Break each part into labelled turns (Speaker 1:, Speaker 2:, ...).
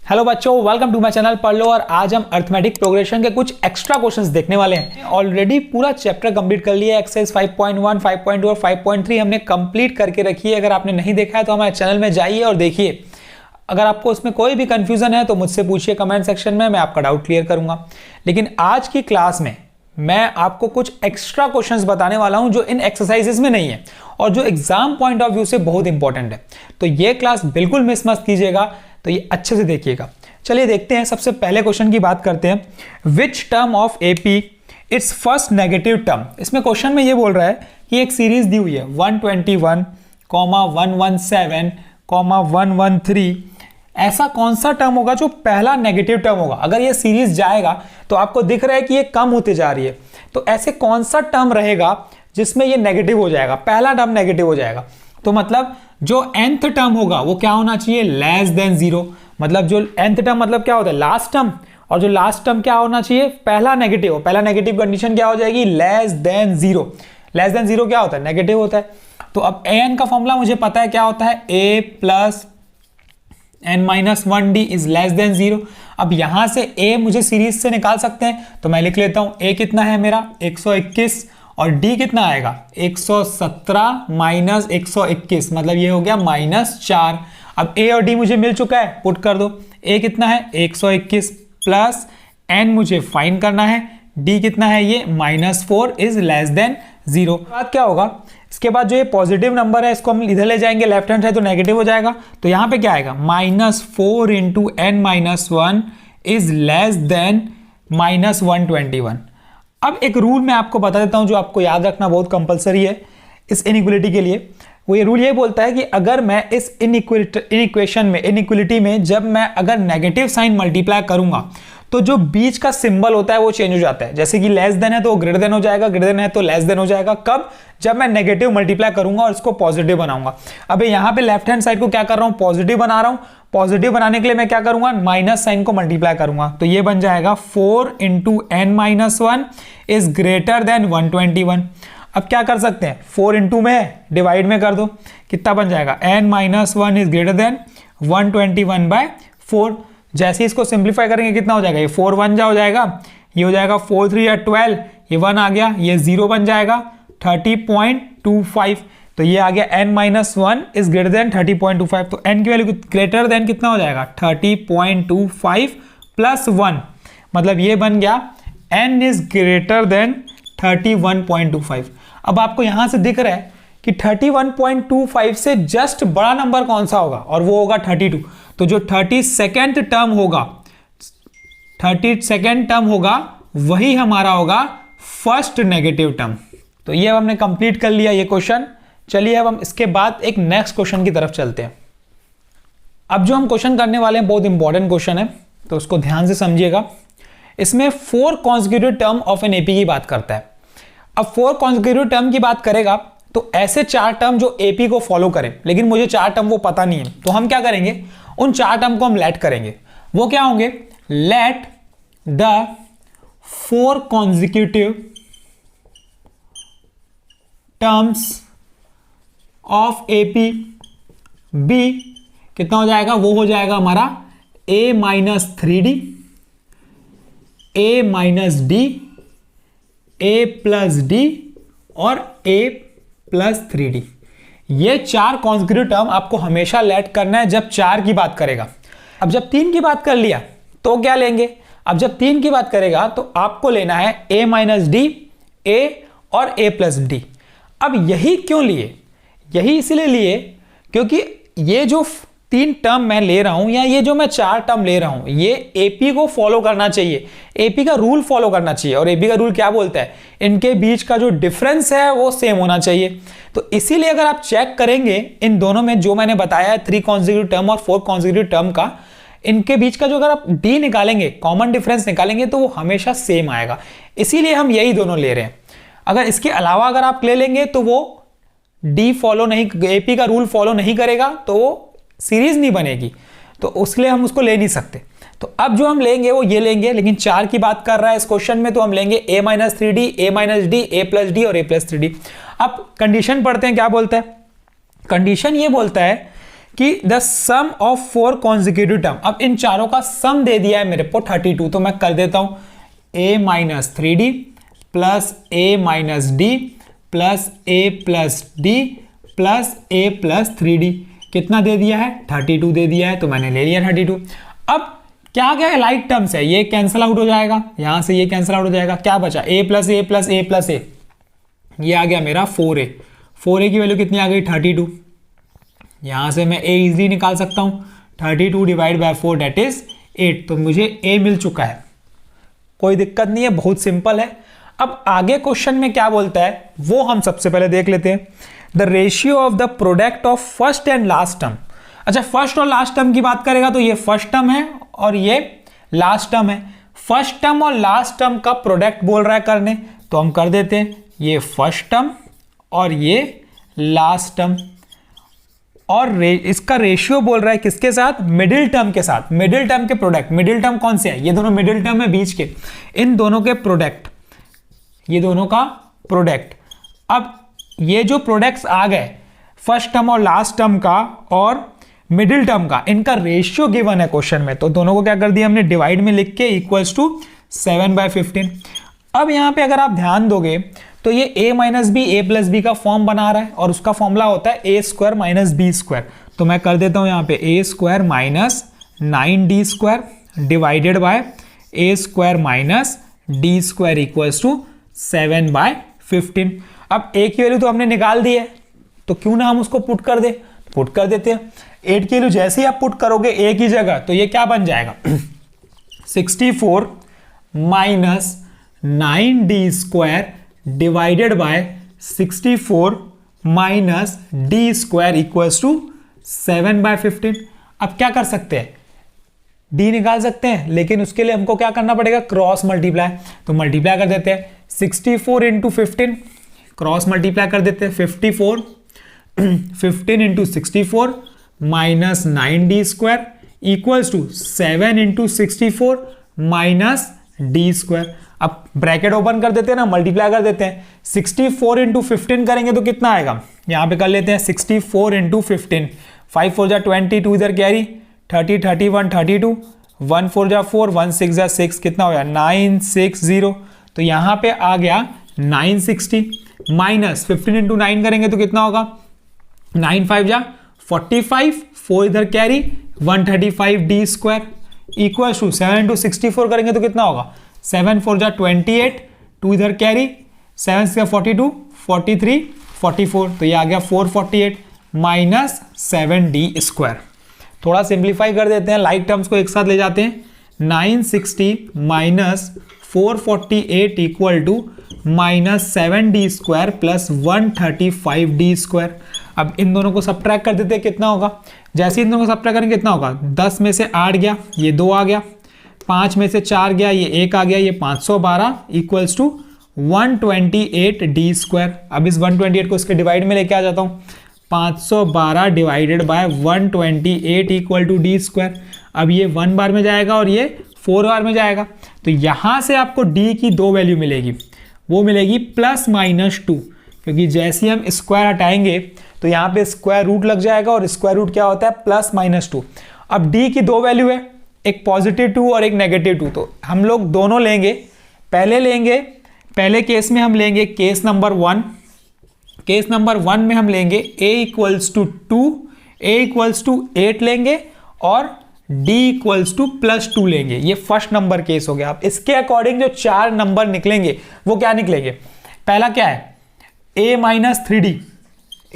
Speaker 1: Hello बच्चों, welcome to my channel पढ़ लो। और आज हम अर्थमेटिक प्रोग्रेशन के कुछ एक्स्ट्रा क्वेश्चंस देखने वाले हैं। ऑलरेडी पूरा चैप्टर कंप्लीट कर लिया है। एक्सरसाइज 5.1, 5.2 और 5.3 हमने कंप्लीट करके रखी है। अगर आपने नहीं देखा है तो हमारे चैनल में जाइए और देखिए। अगर आपको उसमें कोई भी कंफ्यूजन है तो मुझसे पूछिए कमेंट सेक्शन में, मैं आपका डाउट क्लियर करूंगा। लेकिन आज की क्लास में मैं आपको कुछ एक्स्ट्रा क्वेश्चंस बताने वाला हूं जो इन एक्सरसाइजेस में नहीं है और जो एग्जाम पॉइंट ऑफ व्यू से बहुत इंपॉर्टेंट है। तो ये क्लास बिल्कुल मिस मत कीजिएगा, तो ये अच्छे से देखिएगा। चलिए देखते हैं। सबसे पहले क्वेश्चन की बात करते हैं। Which term of AP it's first negative term. इसमें क्वेश्चन में ये बोल रहा है कि एक सीरीज दी हुई है 121, 117, 113। ऐसा कौन सा टर्म होगा जो पहला नेगेटिव टर्म होगा। अगर ये सीरीज जाएगा तो आपको दिख रहा है कि ये कम होते जा रही है, तो ऐसे कौन सा टर्म रहेगा जिसमें ये नेगेटिव हो जाएगा, पहला टर्म नेगेटिव हो जाएगा। तो मतलब जो nth टर्म होगा वो क्या होना चाहिए, लेस देन 0। मतलब जो nth टर्म मतलब क्या होता है, लास्ट टर्म। और जो लास्ट टर्म क्या होना चाहिए, पहला नेगेटिव। पहला नेगेटिव कंडीशन क्या हो जाएगी, लेस देन 0। लेस देन 0 क्या होता है, नेगेटिव होता है। तो अब an का फॉर्मूला मुझे पता है क्या होता है, a plus n-1d is less than 0। अब यहां से a मुझे सीरीज से निकाल सकते हैं, तो मैं लिख लेता हूं a कितना है मेरा 121 और d कितना आएगा 117 माइनस 121, मतलब ये हो गया -4। अब a और d मुझे मिल चुका है, पुट कर दो। a कितना है 121 प्लस n मुझे फाइंड करना है, d कितना है ये -4 इज लेस देन 0। बात क्या होगा, इसके बाद जो ये पॉजिटिव नंबर है इसको हम इधर ले जाएंगे, लेफ्ट हैंड साइड तो नेगेटिव हो जाएगा। तो यहां पे क्या आएगा, -4 into n-1 is less than -121। अब एक रूल मैं आपको बता देता हूं जो आपको याद रखना बहुत कंपलसरी है इस इनइक्वलिटी के लिए। वो ये रूल ये बोलता है कि अगर मैं इस इनइक्विलिटी में जब मैं अगर नेगेटिव साइन मल्टीप्लाई करूंगा तो जो बीच का सिंबल होता है वो चेंज हो जाता है। जैसे कि लेस देन है तो वो ग्रेटर देन हो जाएगा, ग्रेटर देन है तो लेस देन हो जाएगा। कब, जब मैं नेगेटिव मल्टीप्लाई करूंगा और इसको पॉजिटिव बनाऊंगा। अब यहाँ पे लेफ्ट हैंड साइड को क्या कर रहा हूं, पॉजिटिव बना रहा हूं। पॉजिटिव बनाने के लिए मैं क्या करूंगा, माइनस साइन को मल्टीप्लाई करूंगा। तो ये बन जाएगा 4 into n-1 is greater than 121। अब क्या कर सकते हैं, 4 इंटू में डिवाइड में कर दो, कितना बन जाएगा n-1 इज ग्रेटर देन 121/4। जैसे इसको सिंप्लीफाई करेंगे कितना हो जाएगा, ये 4 1 जा हो जाएगा, ये हो जाएगा 4 3 या 12, ये 1 आ गया, ये 0 बन जाएगा 30.25। तो ये आ गया n-1 इज ग्रेटर देन 30.25। तो n की वैल्यू ग्रेटर देन कितना हो जाएगा 30.25 प्लस 1, मतलब ये बन गया n इज ग्रेटर देन 31.25। अब आपको यहां से दिख रहा है कि 31.25 से जस्ट बड़ा नंबर कौन सा होगा, और वो होगा 32। तो जो 32nd टर्म होगा वही हमारा होगा फर्स्ट नेगेटिव टर्म। तो ये अब हमने कंप्लीट कर लिया ये क्वेश्चन। चलिए अब हम इसके बाद एक नेक्स्ट क्वेश्चन की तरफ चलते हैं। अब जो हम क्वेश्चन करने वाले हैं बहुत इंपॉर्टेंट क्वेश्चन है, तो उसको ध्यान से समझिएगा। इसमें 4 consecutive term of an AP की बात करता है। अब 4 कॉन्सेक्यूटिव टर्म की बात करेगा तो ऐसे 4 टर्म जो एपी को फॉलो करें, लेकिन मुझे 4 टर्म वो पता नहीं है, तो हम क्या करेंगे, उन 4 टर्म को हम लेट करेंगे। वो क्या होंगे, let the 4 consecutive terms of AP be कितना हो जाएगा, वो हो जाएगा हमारा a-3d, a-d, a+d और a+3d। ये 4 कॉन्सेक्यूटिव टर्म आपको हमेशा लेट करना है जब 4 की बात करेगा। अब जब 3 की बात कर लिया तो क्या लेंगे, अब जब 3 की बात करेगा तो आपको लेना है a-d, a और a+d। अब यही क्यों लिए, यही इसलिए लिए क्योंकि ये जो 3 टर्म मैं ले रहा हूं या ये जो मैं 4 टर्म ले रहा हूं ये एपी को फॉलो करना चाहिए, एपी का रूल फॉलो करना चाहिए। और एपी का रूल क्या बोलता है, इनके बीच का जो डिफरेंस है वो सेम होना चाहिए। तो इसीलिए अगर आप चेक करेंगे इन दोनों में जो मैंने बताया है 3 कॉन्सेक्यूटिव टर्म और 4 कॉन्सेक्यूटिव टर्म का, इनके बीच का जो अगर आप डी निकालेंगे, कॉमन डिफरेंस निकालेंगे, तो वो हमेशा सेम आएगा। इसीलिए हम यही दोनों ले रहे हैं। अगर इसके अलावा अगर आप ले लेंगे तो वो डी फॉलो नहीं, एपी का रूल फॉलो नहीं करेगा तो वो सीरीज नहीं बनेगी, तो उसके लिए हम उसको ले नहीं सकते। तो अब जो हम लेंगे वो ये लेंगे, लेकिन 4 की बात कर रहा है इस क्वेश्चन में, तो हम लेंगे a-3d, a-d, a+d और a+3d। अब कंडीशन पढ़ते हैं, क्या बोलता है, कंडीशन ये बोलता है कि the sum of 4 consecutive term, अब इन चारों का सम दे दिया है मेरे को 32, तो मैं कर देता हूं a minus 3d plus a minus D plus a plus D plus a plus 3d, कितना दे दिया है 32 दे दिया है, तो मैंने ले लिया 32। अब क्या क्या लाइक टर्म्स है, ये कैंसिल आउट हो जाएगा, यहां से ये कैंसिल आउट हो जाएगा, क्या बचा a plus a plus a plus a, ये आ गया मेरा 4a, 4a की वैल्यू कितनी आ गई 32, यहां से मैं a इजीली निकाल सकता हूं, 32 डिवाइड बाय 4 दैट इज 8, तो मुझे a मिल चुका है, कोई दिक्कत नहीं है, बहुत सिंपल है। अब आगे क्वेश्चन में क्या बोलता है वो हम सबसे पहले देख लेते हैं। The ratio of the product of first and last term, अच्छा फर्स्ट और लास्ट टर्म की बात करेगा तो ये फर्स्ट टर्म है और ये लास्ट टर्म है, फर्स्ट टर्म और लास्ट टर्म का प्रोडक्ट बोल रहा है करने, तो हम कर देते हैं, ये फर्स्ट टर्म और ये लास्ट टर्म, और इसका रेशियो बोल रहा है किसके साथ, मिडिल टर्म के साथ, मिडिल टर्म के प्रोडक्ट, मिडिल टर्म कौन से है, ये दोनों मिडिल टर्म है बीच के, इन दोनों के प्रोडक्ट, ये दोनों का प्रोडक्ट। अब ये जो प्रोडक्ट्स आ गए फर्स्ट टर्म और लास्ट टर्म का और मिडिल टर्म का, इनका रेशियो गिवन है क्वेश्चन में, तो दोनों को क्या कर दिया हमने डिवाइड में लिख के इक्वल्स टू 7/15। अब यहां पे अगर आप ध्यान दोगे तो ये a minus B A plus B का फॉर्म बना रहा है और उसका फॉर्मूला होता है a square minus B square, तो मैं कर देता हूं यहां पे a square minus 9d square divided by a square minus d square equals to 7/15। अब a की वैल्यू तो हमने निकाल दी है, तो क्यों ना हम उसको पुट कर दे, पुट कर देते हैं। 8 की वैल्यू जैसे ही आप पुट करोगे a की जगह, तो ये क्या बन जाएगा 64 minus 9d square divided by 64 minus D square equals to 7/15। अब क्या कर सकते हैं, d निकाल सकते हैं, लेकिन उसके लिए हमको क्या करना पड़ेगा, क्रॉस मल्टीप्लाई, तो मल्टीप्लाई कर देते हैं 64 इंटू 15, क्रॉस मल्टीप्लाई कर देते हैं 54 15 into 64 minus 9d square equals to 7 into 64 minus D square. अब ब्रैकेट ओपन कर देते हैं ना, मल्टीप्लाई कर देते हैं, 64 इंटू 15 करेंगे तो कितना आएगा, यहां पे कर लेते हैं 64 इंटू 15, 5 4 जा 22 इधर कैरी 30 31 32, 1 4 जा 4 1 6 जा 6, कितना हो गया 960, तो यहां पे आ गया 960 माइनस 15 इंटू 9 करेंगे तो कितना होगा 9 5 जा 45, 4 इधर carry 135 D square equal to 7 into 64 करेंगे तो कितना होगा 7 4 जा 28, 2 इधर कैरी 7 6 42 43 44, तो ये आ गया 448 माइनस 7d स्क्वायर। थोड़ा सिंप्लीफाई कर देते हैं, लाइक टर्म्स को एक साथ ले जाते हैं, 960 minus 448 equal to minus 7d स्क्वायर प्लस 135d स्क्वायर। अब इन दोनों को सब्ट्रैक्ट कर देते हैं, कितना होगा, जैसे इन दोनों को सब्ट्रैक्ट करेंगे कितना होगा, 10 में से 8 गया, ये 2 आ गया, 5 में से 4 गया, ये 1 आ गया, ये 512 इक्वल्स टू 128d स्क्वायर। अब इस 128 को इसके डिवाइड में लेके आ जाता हूँ, 512 divided by 128 equal to D square. अब ये 1 बार में जाएगा और ये 4 बार में जाएगा, तो यहां से आपको d की 2 वैल्यू मिलेगी, वो मिलेगी प्लस माइनस 2, क्योंकि जैसे ही हम स्क्वायर हटाएंगे तो यहाँ पे स्क्वायर रूट लग जाएगा, और स्क्वायर रूट क्या होता है प्लस माइनस 2। अब d की 2 वैल्यू है, एक पॉजिटिव 2 और एक नेगेटिव 2, तो हम लोग दोनों लेंगे, पहले केस में हम लेंगे केस नंबर 1, केस नंबर 1 में हम लेंगे a equals to 2, a equals to 8 लेंगे और d इक्वल्स टू प्लस 2 लेंगे, ये फर्स्ट नंबर केस हो गया। अब इसके अकॉर्डिंग जो 4 नंबर निकलेंगे वो क्या निकलेंगे, पहला क्या है a minus 3d,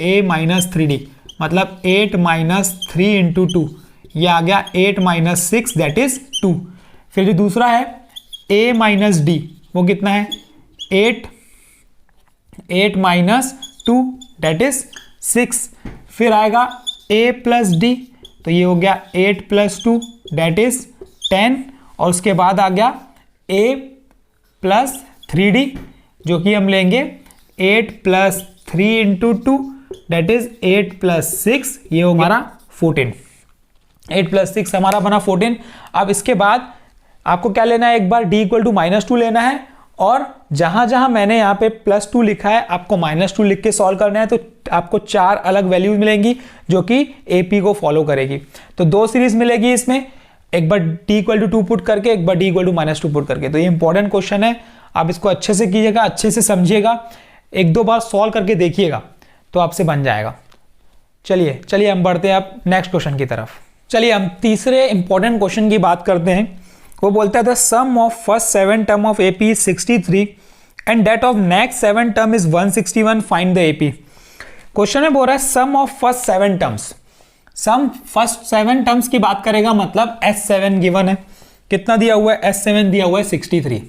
Speaker 1: a minus 3d मतलब 8 माइनस 3 इंटू 2, ये आ गया 8 माइनस 6 दैट इज 2। फिर जो दूसरा है a माइनस d, वो कितना है 8 माइनस 2 दैट इज 6। फिर आएगा a प्लस d, तो ये हो गया 8 प्लस 2 दैट इज 10, और उसके बाद आ गया a प्लस 3d, जो कि हम लेंगे 8 plus 3 into 2 that is 8 plus 6, ये हो गया हमारा 14, 8 प्लस 6 हमारा बना 14। अब इसके बाद आपको क्या लेना है, एक बार d इक्वल टू माइनस 2 लेना है और जहां जहां मैंने यहाँ पे +2 लिखा है आपको -2 लिख के सॉल्व करना है, तो आपको 4 अलग वैल्यूज मिलेंगी जो कि AP को फॉलो करेगी। तो 2 सीरीज मिलेगी इसमें, एक बार d = 2 पुट करके, एक बार d = -2 पुट करके। तो ये इंपॉर्टेंट क्वेश्चन है, आप इसको अच्छे से कीजिएगा, अच्छे से समझिएगा, 1-2 बार सॉल्व करके देखिएगा तो आपसे बन जाएगा। चलिए हम बढ़ते हैं अब नेक्स्ट क्वेश्चन की तरफ। चलिए हम तीसरे इंपॉर्टेंट क्वेश्चन की बात करते हैं। वो बोलता है the sum of first 7 term of AP is 63 and that of next 7 term is 161, find the AP। Question में बोल रहा है sum of first 7 terms. Sum first 7 terms की बात करेगा, मतलब S7 गिवन है, कितना दिया हुआ है, S7 दिया हुआ है 63।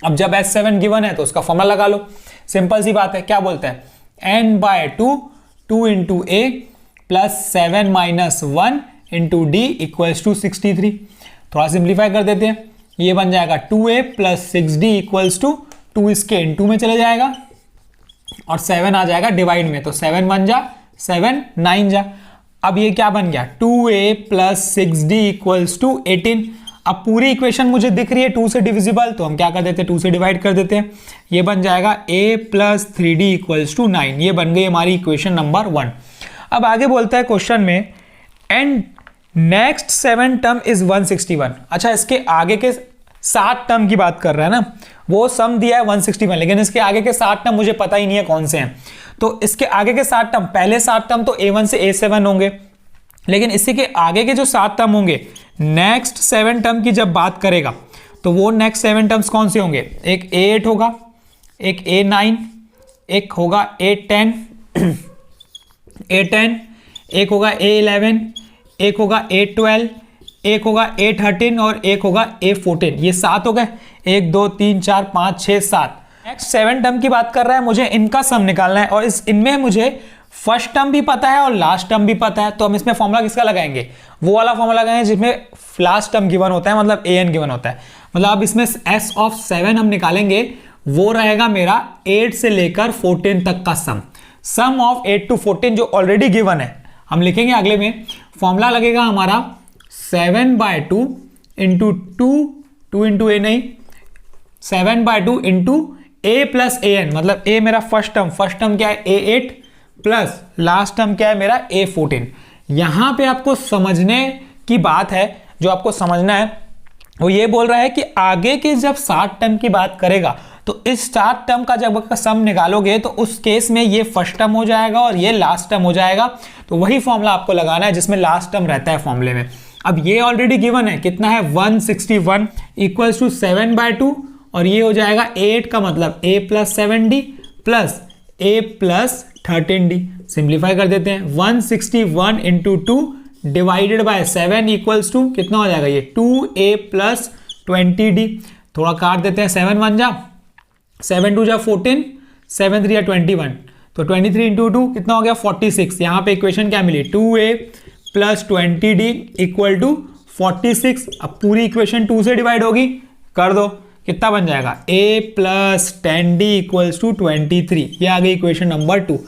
Speaker 1: अब जब S7 गिवन है तो उसका फॉर्मूला लगा लो, सिंपल सी बात है। क्या बोलते हैं, n/2 2 × A प्लस 7 - 1 × D = 63। थोड़ा सिंप्लीफाई कर देते हैं, ये बन जाएगा 2A + 6D = 2, इसके इनटू में चले जाएगा और 7 आ जाएगा डिवाइड में, तो 7 1 जा 7 9 जा। अब ये क्या बन गया, 2A + 6D = 18। अब पूरी इक्वेशन मुझे दिख रही है 2 से डिविजिबल, तो हम क्या कर देते हैं, 2 से डिवाइड कर देते हैं। ये बन जाएगा A + 3D = 9। ये बन गई हमारी इक्वेशन नंबर 1। अब आगे बोलता है क्वेश्चन में एंड नेक्स्ट 7 टर्म इज 161। अच्छा, इसके आगे के 7 टर्म की बात कर रहा है ना, वो सम दिया है 161, लेकिन इसके आगे के 7 टर्म मुझे पता ही नहीं है कौन से हैं। तो इसके आगे के 7 टर्म, पहले 7 टर्म तो A1 से A7 होंगे, लेकिन इसी के आगे के जो 7 टर्म होंगे, नेक्स्ट 7 टर्म की जब बात करेगा तो वो नेक्स्ट 7 टर्म्स कौन से होंगे, एक A8 होगा, एक A9, एक होगा A10 एक होगा A11, एक होगा A12, एक होगा A13 और एक होगा A14। ये 7 हो गए, 1 2 3 4 5 6 7। नेक्स्ट 7 टर्म की बात कर रहा है, मुझे इनका सम निकालना है और इनमें मुझे फर्स्ट टर्म भी पता है और लास्ट टर्म भी पता है। तो हम इसमें फॉर्मूला किसका लगाएंगे, वो वाला फॉर्मूला लगाएंगे जिसमें लास्ट टर्म गिवन होता है, मतलब an गिवन होता है। मतलब अब इसमें S(7) हम निकालेंगे, वो रहेगा मेरा 8 से लेकर 14 तक का सम ऑफ 8 to 14 जो ऑलरेडी गिवन है हम लिखेंगे अगले में। फॉर्मूला लगेगा हमारा 7/2 × 2 × A नहीं, 7/2 × A + an, मतलब A मेरा फर्स्ट टर्म क्या है A8 प्लस लास्ट टर्म क्या है मेरा A14। यहां पे आपको समझने की बात है, जो आपको समझना है वो ये बोल रहा है कि आगे के जब 7 टर्म की बात करेगा तो इस 7 टर्म का जब सम निकालोगे तो उस केस में ये फर्स्ट टर्म हो जाएगा और ये लास्ट टर्म हो जाएगा। तो वही फॉर्मूला आपको लगाना है जिसमें लास्ट टर्म रहता है फॉर्मूले में। अब ये ऑलरेडी गिवन है, कितना है 161 = 7/2 और ये हो जाएगा 8 का मतलब A + 7D plus A + 13D। Simplify कर देते हैं, 161 × 2 डिवाइडेड बाय 7 = कितना हो जाएगा ये 2A + 20D। थोड़ा काट देते हैं, 7 1 जा 7 2 जा 14, 7 3 21, तो 23 × 2 कितना हो गया 46। यहाँ पे इक्वेशन क्या मिली 2A + 20D = 46। अब पूरी इक्वेशन 2 से डिवाइड होगी, कर दो, कितना बन जाएगा A + 10D = 23। ये आ गई इक्वेशन नंबर 2।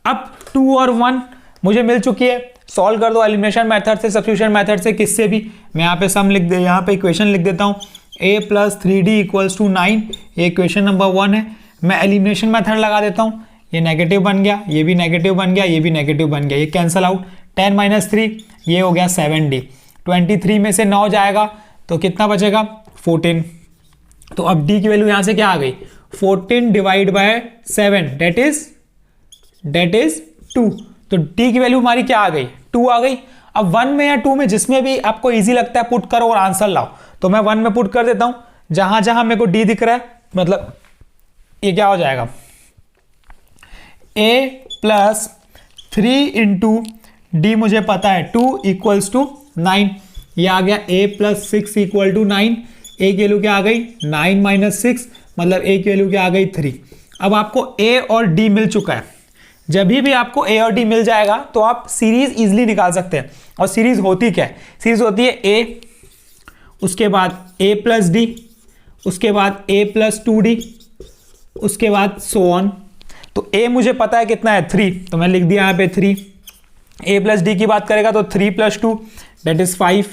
Speaker 1: अब 2 और 1 मुझे मिल चुकी है, सॉल्व कर दो एलिमिनेशन मेथड से, सब्स्टिट्यूशन मेथड से, किससे भी। मैं यहाँ पे सम लिख दे, यहाँ पे इक्वेशन लिख देता हूँ A + 3D = 9, ये इक्वेशन नंबर 1 है। मैं एलिमिनेशन मेथड लगा देता हूँ, ये नेगेटिव बन गया, ये भी नेगेटिव बन गया, ये भी नेगेटिव बन गया, ये कैंसल आउट। 10 - 3 ये हो गया 7D। 23 में से 9 जाएगा तो कितना बचेगा 14। तो अब D की वैल्यू यहाँ से क्या आ गई 14 डिवाइड बाय 7 दैट इज 2। तो D की वैल्यू हमारी क्या आ गई 2 आ गई। अब 1 में या 2 में जिसमें भी आपको इजी लगता है पुट करो और आंसर लाओ। तो मैं 1 में पुट कर देता हूं, जहां जहां मेरे को D दिख रहा है, मतलब ये क्या हो जाएगा A + 3 × D मुझे पता है 2 = 9। ये आ गया A + 6 = 9। A की वैल्यू क्या आ गई 9 - 6, मतलब A की वैल्यू क्या आ गई 3। अब आपको A और D मिल चुका है। जब भी आपको A और D मिल जाएगा तो आप सीरीज इजीली निकाल सकते हैं। और सीरीज होती क्या है, सीरीज होती है A, उसके बाद A + D, उसके बाद A + 2D, उसके बाद सो ऑन। तो A मुझे पता है कितना है 3, तो मैं लिख दिया यहाँ पे 3। A + D की बात करेगा तो 3 + 2 दैट इज 5।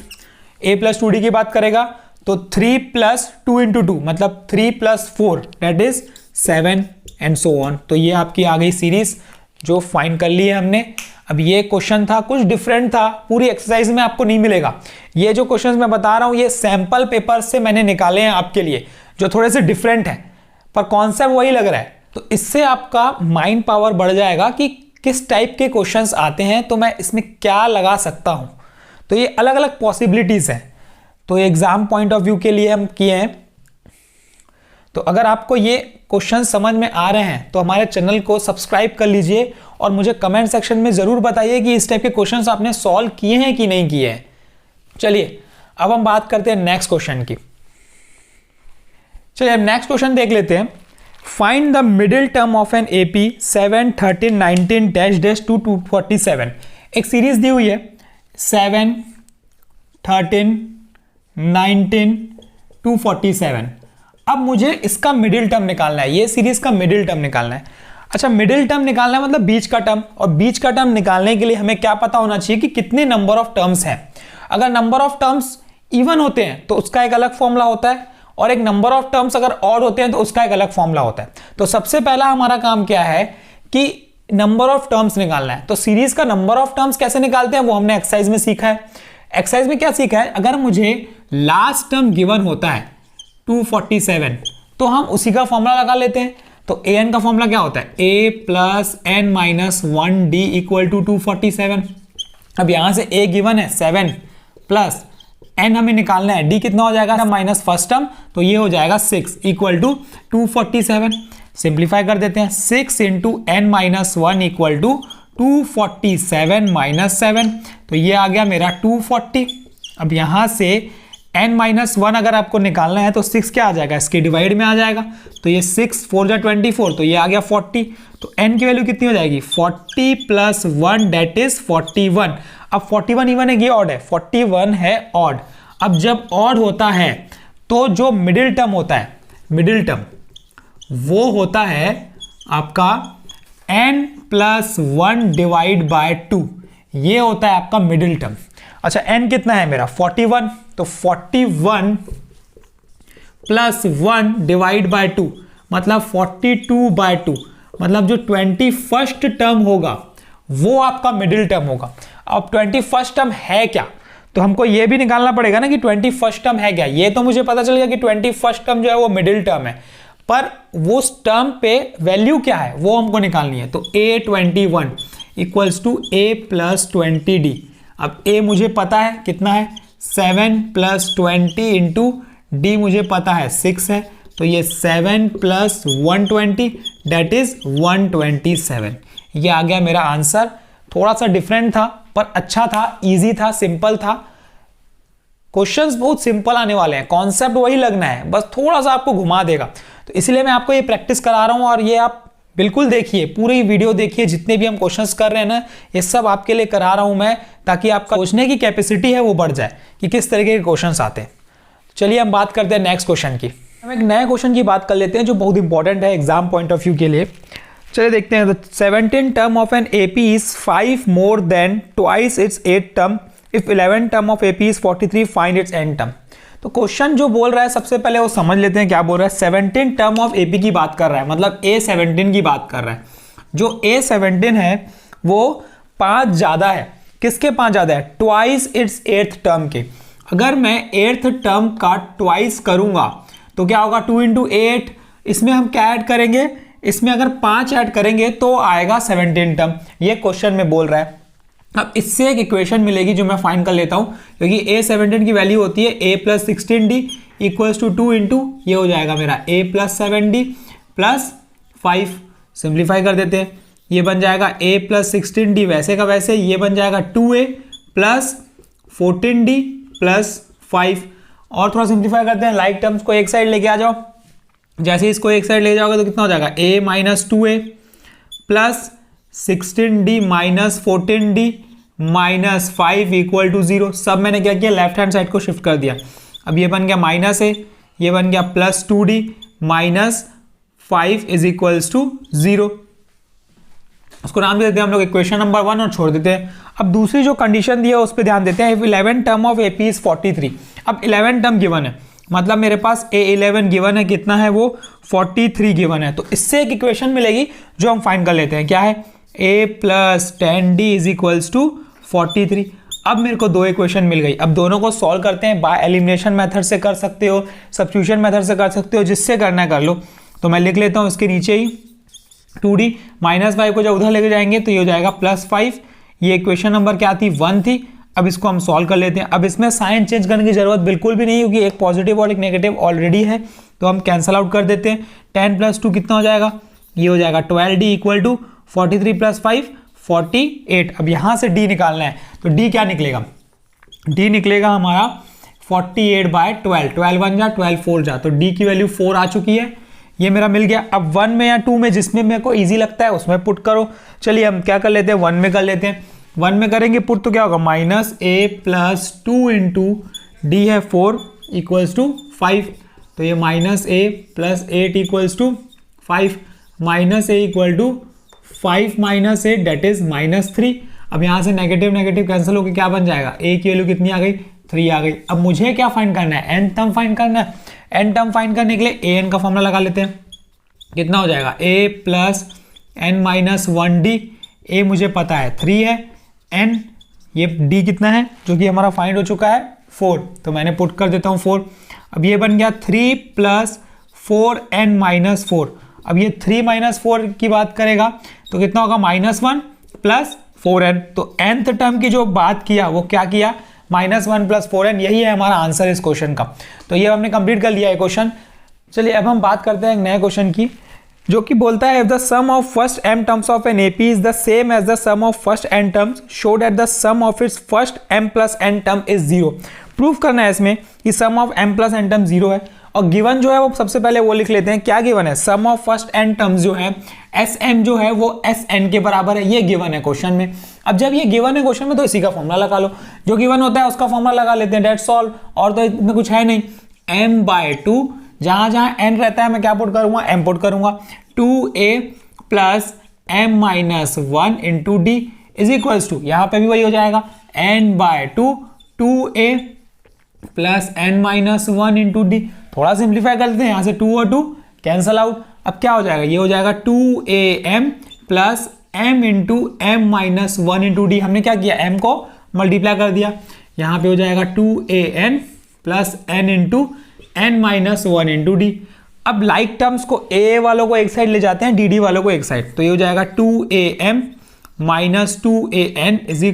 Speaker 1: A + 2D की बात करेगा तो 3 प्लस 2 इंटू 2 मतलब 3 plus 4 that is 7 and so on. तो ये आपकी आ गई सीरीज जो फाइंड कर ली है हमने। अब ये क्वेश्चन था कुछ डिफरेंट था, पूरी एक्सरसाइज में आपको नहीं मिलेगा। ये जो क्वेश्चंस मैं बता रहा हूं ये सैंपल पेपर से मैंने निकाले हैं आपके लिए, जो थोड़े से डिफरेंट हैं पर कॉन्सेप्ट वही लग रहा है। तो इससे आपका माइंड पावर बढ़ जाएगा कि किस टाइप के क्वेश्चंस आते हैं, तो मैं इसमें क्या लगा सकता हूं। तो ये अलग अलग पॉसिबिलिटीज हैं, तो एग्जाम पॉइंट ऑफ व्यू के लिए हम किए हैं। तो अगर आपको ये क्वेश्चन समझ में आ रहे हैं तो हमारे चैनल को सब्सक्राइब कर लीजिए और मुझे कमेंट सेक्शन में जरूर बताइए कि इस टाइप के क्वेश्चंस आपने सॉल्व किए हैं कि नहीं किए हैं। चलिए अब हम बात करते हैं नेक्स्ट क्वेश्चन की। चलिए अब नेक्स्ट क्वेश्चन देख लेते हैं। Find the middle term of an AP 7, 13, 19 dash dash to 247। एक सीरीज दी हुई है 7, 13, 19, 247। अब मुझे इसका मिडिल टर्म निकालना है, ये सीरीज का मिडिल टर्म निकालना है। अच्छा, मिडिल टर्म निकालना है मतलब बीच का टर्म, और बीच का टर्म निकालने के लिए हमें क्या पता होना चाहिए कि कितने नंबर ऑफ टर्म्स हैं। अगर नंबर ऑफ टर्म्स इवन होते हैं तो उसका एक अलग फॉर्मूला होता है, और एक नंबर ऑफ टर्म्स अगर ऑड होते हैं तो उसका एक अलग फॉर्मूला होता है। तो सबसे पहला हमारा काम क्या है कि नंबर ऑफ टर्म्स निकालना है। तो सीरीज का नंबर ऑफ टर्म्स कैसे निकालते हैं वो हमने एक्सरसाइज में सीखा है। एक्सरसाइज में क्या सीखा है, अगर मुझे लास्ट टर्म गिवन होता है 247 तो हम उसी का फॉर्मूला लगा लेते हैं। तो an का फॉर्मूला क्या होता है, a plus n minus 1d equal to 247। अब यहां से a गिवन है 7 प्लस n हमें निकालना है, d कितना हो जाएगा माइनस फर्स्ट टर्म, तो ये हो जाएगा 6 इक्वल टू 247। सिंप्लीफाई कर देते हैं, 6 into n minus 1 equal to 247 minus 7, तो ये आ गया मेरा 240। अब यहां से n माइनस 1 अगर आपको निकालना है तो 6 क्या आ जाएगा, इसके डिवाइड में आ जाएगा, तो ये 6 4 जा 24, तो ये आ गया 40। तो n की वैल्यू कितनी हो जाएगी, 40 प्लस 1 डेट इज 41। अब 41 इवन है, ये ऑड है, 41 है ऑड। अब जब ऑड होता है तो जो मिडिल टर्म होता है, मिडिल टर्म वो होता है आपका n प्लस 1 डिवाइड बाय 2, ये होता है आपका मिडिल टर्म। अच्छा, n कितना है मेरा 41, तो 41 प्लस 1 डिवाइड बाय 2 मतलब 42 बाय 2, मतलब जो 21st टर्म होगा वो आपका मिडिल टर्म होगा। अब 21st टर्म है क्या, तो हमको ये भी निकालना पड़ेगा ना कि 21st टर्म है क्या। ये तो मुझे पता चल गया कि 21st टर्म जो है वो मिडिल टर्म है, पर वो टर्म पे वैल्यू क्या है वो हमको निकालनी है। तो a21 equals to a plus 20d। अब a मुझे पता है कितना है 7 प्लस 20 इंटू डी मुझे पता है 6 है, तो ये 7 प्लस 120 डेट इज 127। ये आ गया मेरा आंसर। थोड़ा सा डिफरेंट था पर अच्छा था, इजी था, सिंपल था। क्वेश्चंस बहुत सिंपल आने वाले हैं, कॉन्सेप्ट वही लगना है, बस थोड़ा सा आपको घुमा देगा। तो इसलिए मैं आपको ये प्रैक्टिस करा रहा हूं, और ये आप बिल्कुल देखिए, पूरी वीडियो देखिए, जितने भी हम क्वेश्चंस कर रहे हैं ना ये सब आपके लिए करा रहा हूं मैं, ताकि आपका सोचने की कैपेसिटी है वो बढ़ जाए कि किस तरीके के क्वेश्चंस आते हैं। चलिए हम बात करते हैं नेक्स्ट क्वेश्चन की। हम एक नए क्वेश्चन की बात कर लेते हैं जो बहुत इंपॉर्टेंट है एग्जाम पॉइंट ऑफ व्यू के लिए। चलिए देखते हैं। 17 term of an AP is 5 more than twice its 8 term. If 11 term of AP is 43 find it's an term. तो क्वेश्चन जो बोल रहा है सबसे पहले वो समझ लेते हैं क्या बोल रहा है। 17 टर्म ऑफ एपी की बात कर रहा है, मतलब A17 की बात कर रहा है। जो A17 है वो 5 ज्यादा है। किसके 5 ज्यादा है, ट्वाइस इट्स 8th टर्म के। अगर मैं 8th टर्म का ट्वाइस करूंगा तो क्या होगा, 2 इंटू 8, इसमें हम क्या ऐड करेंगे, इसमें अगर 5 ऐड करेंगे तो आएगा 17 टर्म। ये क्वेश्चन में बोल रहा है। अब इससे एक इक्वेशन मिलेगी जो मैं फाइंड कर लेता हूं, क्योंकि A17 की वैल्यू होती है a plus 16d equals to 2 into, ये हो जाएगा मेरा a plus 7d plus 5। Simplify कर देते हैं, ये बन जाएगा a प्लस 16d वैसे का वैसे, ये बन जाएगा 2a प्लस 14d प्लस 5। और थोड़ा सिंप्लीफाई करते हैं, लाइक टर्म्स को एक साइड लेके आ जाओ। जैसे इसको एक साइड ले जाओगे तो कितना हो जाएगा, a minus 2a plus 16d minus 14d minus 5 equal to 0। सब मैंने क्या किया, लेफ्ट हैंड साइड को शिफ्ट कर दिया। अब ये बन गया माइनस a, ये बन गया plus 2d minus 5 is equals to 0। उसको नाम दे देते हैं हम लोग इक्वेशन नंबर 1 और छोड़ देते हैं। अब दूसरी जो कंडीशन दी है उस पर ध्यान देते हैं। 11 टर्म ऑफ एपी इज 43। अब 11 टर्म गिवन है, मतलब मेरे पास A11 गिवन है, कितना है वो 43 गिवन है। तो इससे एक इक्वेशन मिलेगी जो हम फाइंड कर लेते हैं, क्या है A + 10D = 43। अब मेरे को दो इक्वेशन मिल गई। अब दोनों को सॉल्व करते हैं। बाय एलिमिनेशन मेथड से कर सकते हो, सब्स्टिट्यूशन मेथड से कर सकते हो, जिससे करना है कर लो। तो मैं लिख लेता हूँ इसके नीचे ही 2D -5 को जब उधर लेके जाएंगे तो ये हो जाएगा +5। ये इक्वेशन नंबर क्या थी 1 थी। अब इसको हम सॉल्व कर लेते हैं। अब इसमें साइन चेंज करने की जरूरत बिल्कुल भी नहीं, क्योंकि एक पॉजिटिव और एक नेगेटिव ऑलरेडी है, तो हम कैंसल आउट कर देते हैं। 10 + 2 कितना हो जाएगा, ये हो जाएगा 12D = 43 + 5 48। अब यहाँ से D निकालना है, तो D क्या निकलेगा, D निकलेगा हमारा 48/12। 12 1 जा 12 4 जा, तो D की वैल्यू 4 आ चुकी है। ये मेरा मिल गया। अब 1 में या 2 में जिसमें मेरे को इजी लगता है उसमें पुट करो। चलिए हम क्या कर लेते हैं, 1 में कर लेते हैं। 1 में करेंगे पुट तो क्या होगा, -A + 2 × D है 4 = 5। तो ये -A + 8 = 5, -A = 5 - A that is -3। अब यहाँ से नेगेटिव नेगेटिव कैंसिल होकर क्या बन जाएगा, A की वैल्यू कितनी आ गई, 3 आ गई। अब मुझे क्या फाइंड करना है, n टर्म फाइंड करना है। n टर्म फाइंड करने के लिए an का फॉर्मूला लगा लेते हैं। कितना हो जाएगा, A + n - 1D। A मुझे पता है 3 है, n ये D कितना है जो कि हमारा फाइंड हो चुका है 4, तो मैंने पुट कर देता हूँ 4। अब ये बन गया 3 + 4n - 4। अब ये 3 - 4 की बात करेगा तो कितना होगा, -1 + 4n। तो nth टर्म की जो बात किया वो क्या किया, -1 + 4n। यही है हमारा आंसर इस क्वेश्चन का। तो ये हमने कंप्लीट कर लिया है क्वेश्चन। चलिए अब हम बात करते हैं एक नए क्वेश्चन की, जो कि बोलता है if the sum of first m terms of an AP is the same as the sum of first n terms, show that the sum of its first m + n term is 0। Proof करना है इसमें कि sum of m + n term 0 है। और given जो है वो सबसे पहले वो लिख लेते हैं, क्या गिवन है, sum of first n terms जो है Sm जो है वो Sn के बराबर है। ये गिवन है क्वेश्चन में। अब जब ये गिवन है क्वेश्चन में तो इसी का फॉर्मूला लगा लो, जो गिवन होता है उसका फॉर्मूला लगा लेते हैं, डेट्स ऑल। और तो इसमें कुछ है नहीं, m/2 जहां जहां n रहता है मैं क्या पुट करूंगा, m पुट करूंगा। 2a + m - 1 × D = यहां पे भी वही हो जाएगा, n/2 2a + n - 1 × D। थोड़ा सिंप्लीफाई कर लेते हैं, यहां से 2 और 2 कैंसल आउट। अब क्या हो जाएगा, ये हो जाएगा 2am + m × m - 1 × D। हमने क्या किया, m को मल्टीप्लाई कर दिया। यहां पे हो जाएगा 2an + n × n - 1 × D। अब लाइक टर्म्स को a वालों को एक साइड ले जाते हैं, dd वालों को एक साइड, तो ये हो जाएगा 2am - 2an =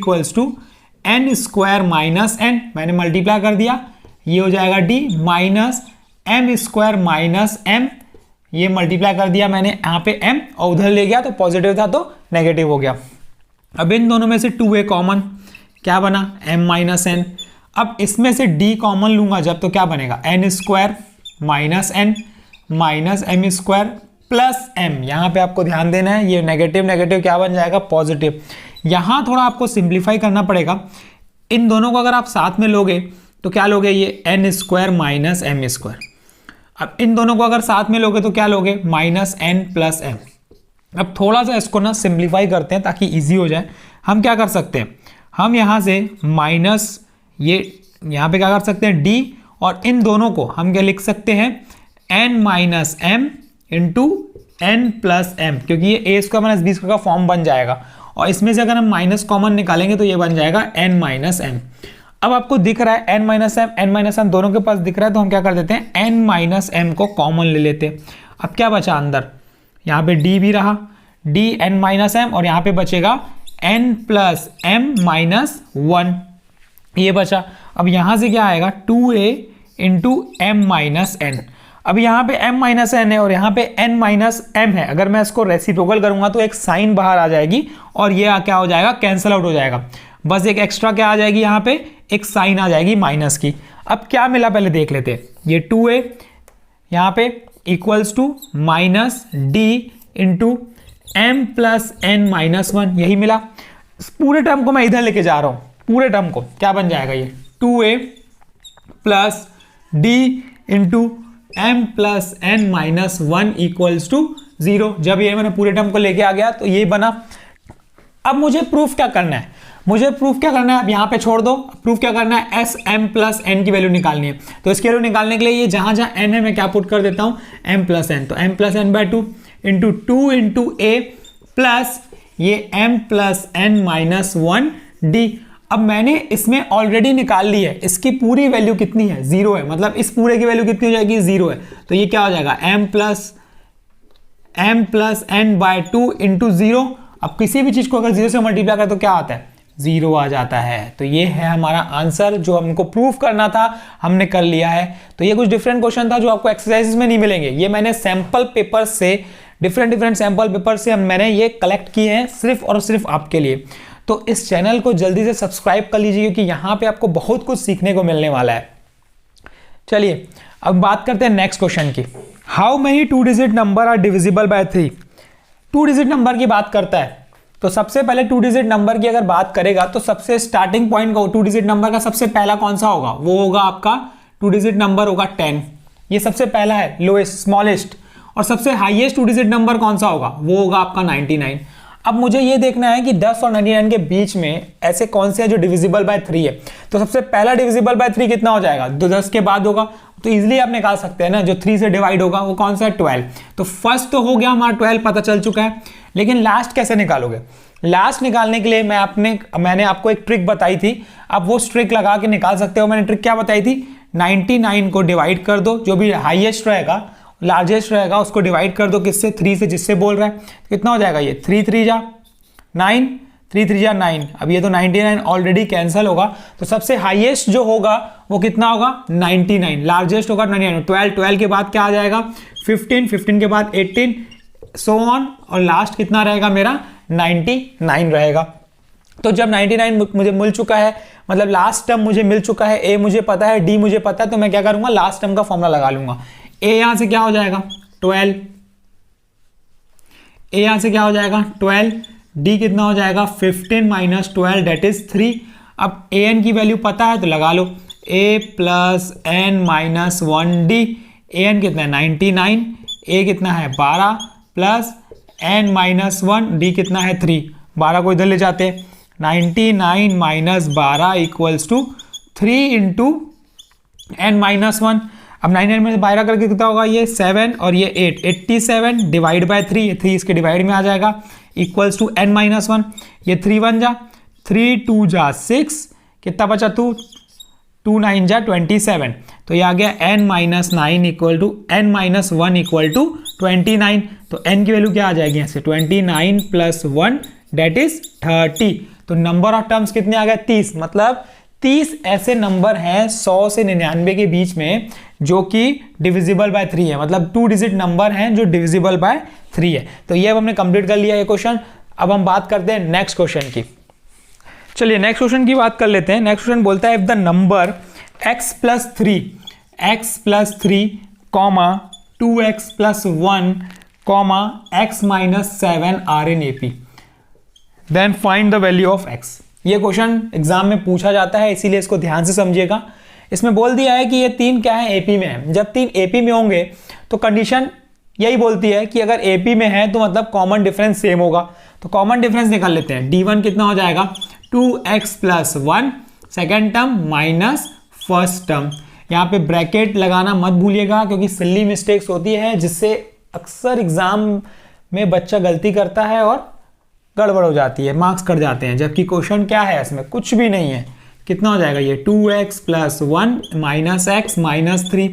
Speaker 1: n² - n। मैंने मल्टीप्लाई कर दिया, ये हो जाएगा d -m² - m। ये मल्टीप्लाई कर दिया मैंने यहाँ पे m, और उधर ले गया तो पॉजिटिव था तो नेगेटिव हो गया। अब इन दोनों में से 2a कॉमन, क्या बना, m - n। अब इसमें से d कॉमन लूंगा जब, तो क्या बनेगा, n² - n -m² + m। यहाँ पे आपको ध्यान देना है, ये नेगेटिव नेगेटिव क्या बन जाएगा, पॉजिटिव। यहाँ थोड़ा आपको सिंप्लीफाई करना पड़ेगा। इन दोनों को अगर आप साथ में लोगे तो क्या लोगे, ये n² - m²। अब इन दोनों को अगर साथ में लोगे तो क्या लोगे, -n + m। अब थोड़ा सा इसको ना सिंप्लीफाई करते हैं ताकि इजी हो जाए। हम क्या कर सकते हैं, हम यहाँ से माइनस, ये यहाँ पे क्या कर सकते हैं d, और इन दोनों को हम क्या लिख सकते हैं, n - m × n + m, क्योंकि ये a² - b² का फॉर्म बन जाएगा। और इसमें से अगर हम माइनस कॉमन निकालेंगे तो ये बन जाएगा n - m। अब आपको दिख रहा है n - m दोनों के पास दिख रहा है, तो हम क्या कर देते हैं, n - m को कॉमन ले लेते हैं। अब क्या बचा अंदर, यहाँ पे d भी रहा, d n - m, और यहाँ पे बचेगा n + m - 1, ये बचा। अब यहाँ से क्या आएगा, 2a × m - n। अब यहाँ पे m - n है और यहाँ पे n - m है। अगर मैं इसको रेसिप्रोकल करूंगा तो एक साइन बाहर आ जाएगी और ये क्या हो जाएगा, कैंसल आउट हो जाएगा। बस एक एक्स्ट्रा क्या आ जाएगी, यहाँ पे एक साइन आ जाएगी माइनस की। अब क्या मिला पहले देख लेते हैं, ये 2a यहाँ पे equals to -d × m + n - 1, यही मिला। पूरे टर्म को मैं इधर लेके जा रहा हूँ, पूरे टर्म को क्या बन जाएगा, ये 2a + d × m + n - 1 = 0। जब ये मैंने पूरे टर्म को लेके आ गया तो ये बना। अब मुझे प्रूफ क्या करना है, मुझे प्रूफ क्या करना है, अब यहाँ पे छोड़ दो, प्रूफ क्या करना है, एस एम प्लस एन की वैल्यू निकालनी है। तो इसकी वैल्यू निकालने के लिए ये जहां जहां एन है मैं क्या पुट कर देता हूं, एम प्लस एन। तो M plus N by 2 into 2 into A plus ये M plus N minus 1 D. अब मैंने इसमें ऑलरेडी निकाल ली है, इसकी पूरी वैल्यू कितनी है, 0 है, मतलब इस पूरे की वैल्यू कितनी हो जाएगी, 0 है। तो ये क्या हो जाएगा, M plus N by 2 into 0। अब किसी भी चीज को अगर 0 से मल्टीप्लाई करें तो क्या आता है, 0 आ जाता है। तो ये है हमारा आंसर, जो हमको प्रूफ करना था हमने कर लिया है। तो ये कुछ डिफरेंट क्वेश्चन था जो आपको एक्सरसाइजेस में नहीं मिलेंगे, ये मैंने सैंपल पेपर से, डिफरेंट सैंपल पेपर से मैंने ये कलेक्ट किए हैं सिर्फ और सिर्फ आपके लिए। तो इस चैनल को जल्दी से सब्सक्राइब कर लीजिए, क्योंकि यहाँ पे आपको बहुत कुछ सीखने को मिलने वाला है। चलिए अब बात करते हैं नेक्स्ट क्वेश्चन की। How many 2 digit number are divisible by 3। 2 digit number की बात करता है तो सबसे पहले 2 डिजिट नंबर की अगर बात करेगा तो सबसे स्टार्टिंग पॉइंट का 2 डिजिट नंबर का सबसे पहला कौन सा होगा, वो होगा आपका 2 डिजिट नंबर होगा 10। ये सबसे पहला है, लोएस्ट स्मॉलेस्ट। और सबसे हाईएस्ट 2 डिजिट नंबर कौन सा होगा, वो होगा आपका 99। अब मुझे ये देखना है कि 10 और 99 के बीच में ऐसे कौन से हैं जो डिविजिबल बाय 3 है। तो सबसे पहला डिविजिबल बाय 3 कितना हो जाएगा, 10 के बाद होगा, तो इजीली आप निकाल सकते हैं ना, जो 3 से डिवाइड होगा वो कौन सा है, 12। तो फर्स्ट तो हो गया हमारा 12 पता चल चुका है, लेकिन लास्ट कैसे निकालोगे। लास्ट निकालने के लिए मैंने आपको एक ट्रिक बताई थी, आप वो ट्रिक लगा के निकाल सकते हो। मैंने ट्रिक क्या बताई थी, 99 को डिवाइड कर दो, जो भी हाईएस्ट रहेगा लार्जेस्ट रहेगा उसको डिवाइड कर दो किससे, 3 से, जिससे बोल रहा है। कितना हो जाएगा ये, 3 3 जा 9, 3 3 जा 9। अब ये तो 99 ऑलरेडी कैंसिल होगा, तो सबसे हाईएस्ट जो होगा वो कितना होगा, 99। लार्जेस्ट होगा 99। 12 के बाद क्या आ जाएगा, 15 के बाद 18 सो ऑन, और लास्ट कितना रहेगा मेरा, 99 रहेगा। तो जब 99 मुझे मिल चुका है, मतलब लास्ट टर्म मुझे मिल चुका है, ए मुझे पता है, डी मुझे पता है, तो मैं क्या करूंगा, लास्ट टर्म का फॉर्मूला लगा लूंगा। ए यहां से क्या हो जाएगा 12, ए यहां से क्या हो जाएगा 12, डी कितना हो जाएगा 15 माइनस 12 डेट इज 3। अब ए एन की वैल्यू पता है तो लगा लो, ए plus N minus 1 D. A N कितना है 99, ए कितना है 12 प्लस एन माइनस 1, डी कितना है 3। 12 को इधर ले जाते हैं, 99 minus 12 equals to 3 into N minus 1। अब 99 में 12 करके कितना होगा, ये 7 और ये 8, 87 डिवाइड बाय 3, ये 3 इसके डिवाइड में आ जाएगा, इक्वल्स टू एन माइनस 1। ये 3 1 जा, 3 2 जा 6, कितना बचा 2 2 9 जा 27। तो ये आ गया n minus 9 equal to n minus 1 equal to 29। तो n की वैल्यू क्या आ जाएगी यहाँ से, 29 प्लस 1 डेट इज 30। तो नंबर ऑफ टर्म्स कितने आ गए, 30। मतलब 30 ऐसे नंबर हैं 100 से 99 के बीच में जो कि डिविजिबल बाय 3 है, मतलब 2 डिजिट नंबर हैं जो डिविजिबल बाय 3 है। तो ये अब हमने कंप्लीट कर लिया ये क्वेश्चन। अब हम बात करते हैं नेक्स्ट क्वेश्चन की। चलिए नेक्स्ट क्वेश्चन की बात कर लेते हैं। नेक्स्ट क्वेश्चन बोलता है if the number x plus 3 comma 2x plus 1 comma x minus 7 are in AP then find the value of x। ये क्वेश्चन एग्जाम में पूछा जाता है, इसीलिए इसको ध्यान से समझिएगा। इसमें बोल दिया है कि ये 3 क्या है, एपी में है। जब 3 एपी में होंगे तो कंडीशन यही बोलती है कि अगर एपी में है तो मतलब कॉमन डिफरेंस सेम होगा। तो कॉमन डिफरेंस निकाल लेते हैं। d1 कितना हो जाएगा 2x plus 1 second term minus first term. यहाँ पे ब्रैकेट लगाना मत भूलिएगा, क्योंकि सिली मिस्टेक्स होती है जिससे अक्सर एग्जाम में बच्चा गलती करता है और गड़बड़ हो जाती है, मार्क्स कट जाते हैं। जबकि क्वेश्चन क्या है, इसमें कुछ भी नहीं है। कितना हो जाएगा ये 2x plus 1 minus x minus 3।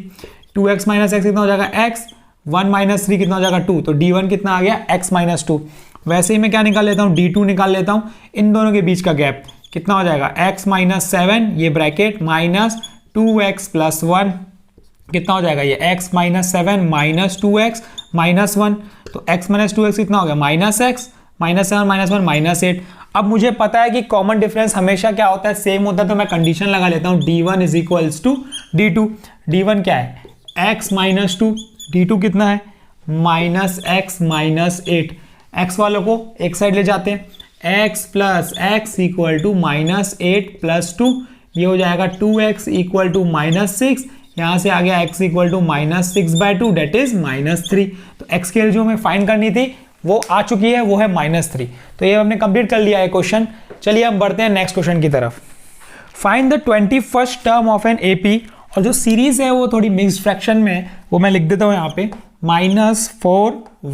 Speaker 1: 2x minus x कितना हो जाएगा x, 1 माइनस 3 कितना हो जाएगा 2। तो d1 कितना आ गया x माइनस 2। वैसे ही मैं क्या निकाल लेता हूँ, d2 निकाल लेता हूँ। इन दोनों के बीच का गैप कितना हो जाएगा x माइनस 7 ये ब्रैकेट माइनस 2x प्लस 1 कितना हो जाएगा ये x minus 7 minus 2x minus 1। तो x माइनस 2x कितना हो गया minus x minus 7 minus 1 minus 8। अब मुझे पता है कि कॉमन डिफरेंस हमेशा क्या होता है, सेम होता है। तो मैं कंडीशन लगा लेता हूँ d1 is equals to d2। d1 क्या है x माइनस 2, d2 कितना है माइनस x माइनस 8। x वालों को एक साइड ले जाते हैं, x plus x equal to minus 8 plus 2, ये हो जाएगा 2x इक्वल टू माइनस 6। यहाँ से आ गया x equal to minus 6 by 2 that is minus 3। तो x की वैल्यू हमें फाइंड करनी थी, वो आ चुकी है, वो है -3। तो ये हमने कंप्लीट कर लिया है क्वेश्चन। चलिए हम बढ़ते हैं नेक्स्ट क्वेश्चन की तरफ। Find the 21st term of an AP, और जो सीरीज है वो थोड़ी मिक्स्ड फ्रैक्शन में है, वो मैं लिख देता हूँ यहाँ पे -4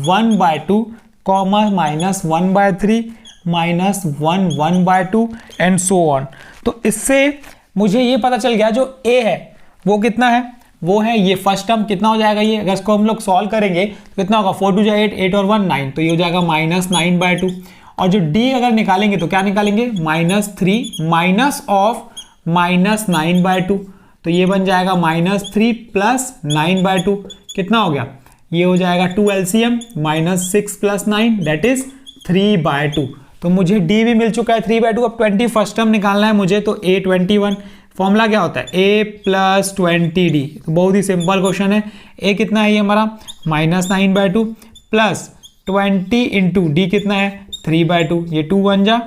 Speaker 1: 1/2 कॉमा -1/3 -1 1/2 एंड सो ऑन। तो इससे मुझे ये पता चल गया जो ए है वो कितना है, वो है ये फर्स्ट टर्म। कितना हो जाएगा ये, अगर इसको हम लोग सॉल्व करेंगे तो कितना होगा, 4 2 8, 8 और 1 9, तो ये हो जाएगा -9/2। और जो डी अगर निकालेंगे तो क्या निकालेंगे, -3 माइनस ऑफ -9/2, तो ये बन जाएगा -3 + 9/2, कितना हो गया, ये हो जाएगा 2 LCM -6 + 9 दैट इज 3/2। तो मुझे डी भी मिल चुका है 3/2। अब 21st टर्म निकालना है मुझे, तो A21 फॉर्मूला क्या होता है, A + 20D। तो बहुत ही सिंपल क्वेश्चन है। A कितना है ये हमारा -9/2 प्लस 20 इंटू डी कितना है 3/2, ये 2 1 जा,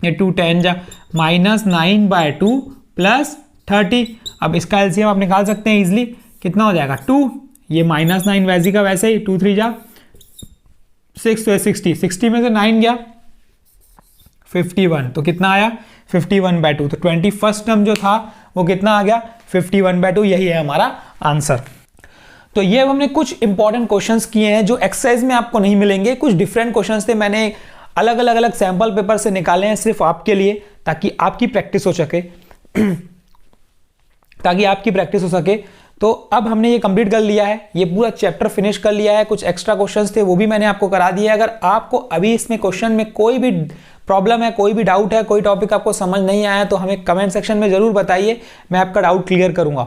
Speaker 1: ये 2 10 जा, -9/2 प्लस 30। अब इसका एलसीएम आप निकाल सकते हैं इजिली, कितना हो जाएगा 2, ये -9 वैसे का वैसे ही, 2 3 जा 6, तो 60 में से 9 गया 51, तो कितना आया 51/2। तो 21st टर्म जो था वो कितना आ गया 51/2, यही है हमारा आंसर। तो ये हमने कुछ इंपॉर्टेंट क्वेश्चंस किए हैं जो एक्सरसाइज में आपको नहीं मिलेंगे। कुछ डिफरेंट क्वेश्चंस थे, मैंने अलग अलग सैंपल पेपर से निकाले हैं सिर्फ आपके लिए, ताकि आपकी प्रैक्टिस हो सके तो अब हमने ये कंप्लीट कर लिया है, ये पूरा चैप्टर फिनिश कर लिया है। कुछ एक्स्ट्रा क्वेश्चंस थे वो भी मैंने आपको करा दिया है। अगर आपको अभी इसमें क्वेश्चन में कोई भी प्रॉब्लम है, कोई भी डाउट है, कोई टॉपिक आपको समझ नहीं आया, तो हमें कमेंट सेक्शन में जरूर बताइए, मैं आपका डाउट क्लियर करूंगा।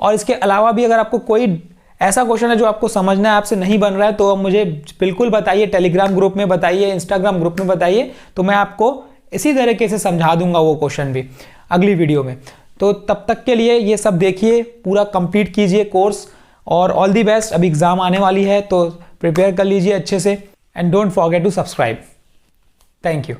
Speaker 1: और इसके अलावा भी अगर आपको कोई ऐसा क्वेश्चन है जो आपको समझना है, आपसे नहीं बन रहा है, तो मुझे बिल्कुल बताइए, टेलीग्राम ग्रुप में बताइए, इंस्टाग्राम ग्रुप में बताइए, तो मैं आपको इसी तरीके से समझा दूंगा वो क्वेश्चन भी अगली वीडियो में। तो तब तक के लिए ये सब देखिए, पूरा कंप्लीट कीजिए कोर्स, और ऑल दी बेस्ट। अभी एग्जाम आने वाली है तो प्रिपेयर कर लीजिए अच्छे से, and don't forget to subscribe. Thank you.